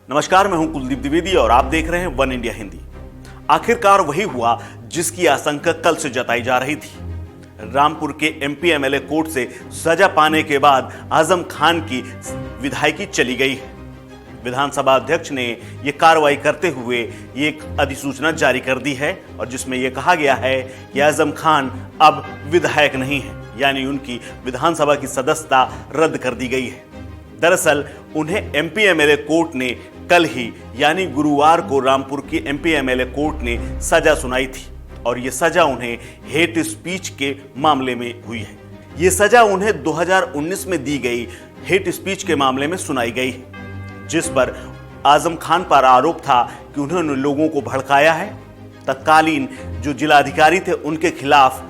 नमस्कार, मैं हूं कुलदीप द्विवेदी और आप देख रहे हैं वन इंडिया हिंदी। आखिरकार वही हुआ जिसकी आशंका कल से जताई जा रही थी। रामपुर के एमपी एमएलए कोर्ट से सजा पाने के बाद आजम खान की विधायकी चली गई है। विधानसभा अध्यक्ष ने यह कार्रवाई करते हुए एक अधिसूचना जारी कर दी है और जिसमें यह कहा गया है कि आजम खान अब विधायक नहीं है, यानी उनकी विधानसभा की सदस्यता रद्द कर दी गई है। दरअसल उन्हें एमपी एमएलए कोर्ट ने कल ही यानी गुरुवार को रामपुर की एमपी एमएलए कोर्ट ने सजा सुनाई थी और यह सजा उन्हें हेट स्पीच के मामले में हुई है। यह सजा उन्हें 2019 में दी गई हेट स्पीच के मामले में सुनाई गई है, जिस पर आजम खान पर आरोप था कि उन्होंने लोगों को भड़काया है। तत्कालीन जो जिलाधिकारी थे उनके खिलाफ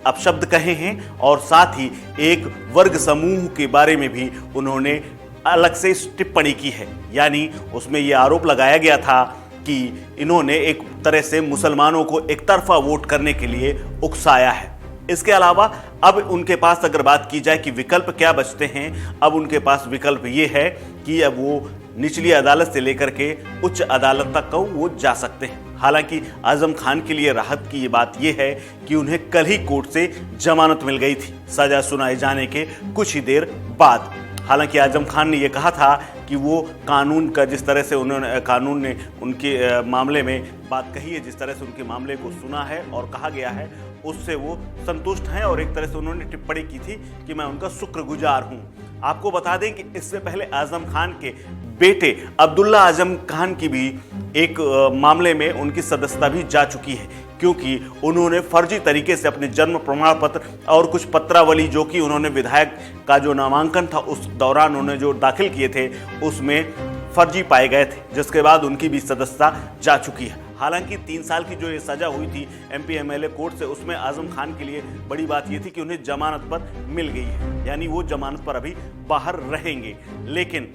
अपशब्द कहे हैं और साथ ही एक वर्ग समूह के बारे में भी उन्होंने अलग से टिप्पणी की है, यानी उसमें यह आरोप लगाया गया था कि इन्होंने एक तरह से मुसलमानों को एक तरफा वोट करने के लिए उकसाया है। इसके अलावा अब उनके पास अगर बात की जाए कि विकल्प क्या बचते हैं, अब उनके पास विकल्प ये है कि अब वो निचली अदालत से लेकर के उच्च अदालत तक को वो जा सकते हैं। हालांकि आजम खान के लिए राहत की ये बात ये है कि उन्हें कल ही कोर्ट से जमानत मिल गई थी, सजा सुनाए जाने के कुछ ही देर बाद। हालांकि आजम खान ने यह कहा था कि वो कानून का जिस तरह से कानून ने उनके मामले में बात कही है, जिस तरह से उनके मामले को सुना है और कहा गया है, उससे वो संतुष्ट हैं और एक तरह से उन्होंने टिप्पणी की थी कि मैं उनका शुक्रगुजार हूं। आपको बता दें कि इससे पहले आजम खान के बेटे अब्दुल्ला आजम खान की भी एक मामले में उनकी सदस्यता भी जा चुकी है, क्योंकि उन्होंने फर्जी तरीके से अपने जन्म प्रमाण पत्र और कुछ पत्रावली जो कि उन्होंने विधायक का जो नामांकन था उस दौरान उन्होंने जो दाखिल किए थे उसमें फर्जी पाए गए थे, जिसके बाद उनकी भी सदस्यता जा चुकी है। हालांकि 3 साल की जो ये सजा हुई थी एमपी एमएलए कोर्ट से, उसमें आजम खान के लिए बड़ी बात ये थी कि उन्हें जमानत पर मिल गई है, यानी वो जमानत पर अभी बाहर रहेंगे। लेकिन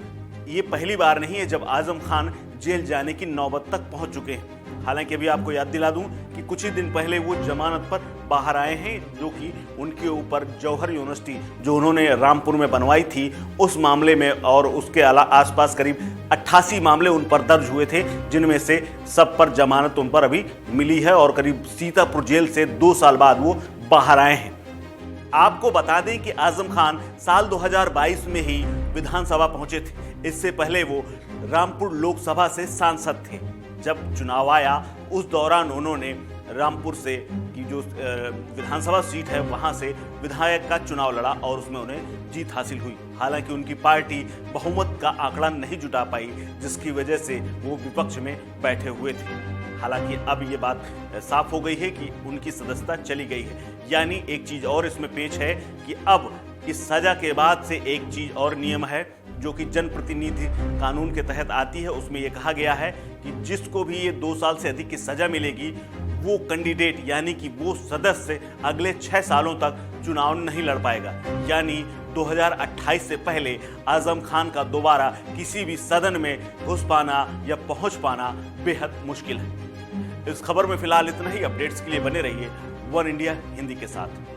ये पहली बार नहीं है जब आजम खान जेल जाने की नौबत तक पहुंच चुके हैं। हालांकि अभी आपको याद दिला दूं कि कुछ ही दिन पहले वो जमानत पर बाहर आए हैं, जो कि उनके ऊपर जौहर यूनिवर्सिटी जो उन्होंने रामपुर में बनवाई थी उस मामले में और उसके आसपास करीब 88 मामले उन पर दर्ज हुए थे, जिनमें से सब पर जमानत उन पर अभी मिली है और करीब सीतापुर जेल से 2 साल बाद वो बाहर आए हैं। आपको बता दें कि आजम खान साल 2022 में ही विधानसभा पहुंचे थे। इससे पहले वो रामपुर लोकसभा से सांसद थे। जब चुनाव आया उस दौरान उन्होंने रामपुर से की जो विधानसभा सीट है वहां से विधायक का चुनाव लड़ा और उसमें उन्हें जीत हासिल हुई। हालांकि उनकी पार्टी बहुमत का आंकड़ा नहीं जुटा पाई, जिसकी वजह से वो विपक्ष में बैठे हुए थे। हालांकि अब ये बात साफ हो गई है कि उनकी सदस्यता चली गई है, यानी एक चीज और इसमें पेश है कि अब इस सजा के बाद से एक चीज और नियम है जो कि जनप्रतिनिधि कानून के तहत आती है। उसमें यह कहा गया है कि जिसको भी ये 2 साल से अधिक की सजा मिलेगी वो कैंडिडेट यानी कि वो सदस्य अगले 6 सालों तक चुनाव नहीं लड़ पाएगा, यानी 2028 से पहले आजम खान का दोबारा किसी भी सदन में घुस पाना या पहुंच पाना बेहद मुश्किल है। इस खबर में फिलहाल इतना ही। अपडेट्स के लिए बने रहिए वन इंडिया हिंदी के साथ।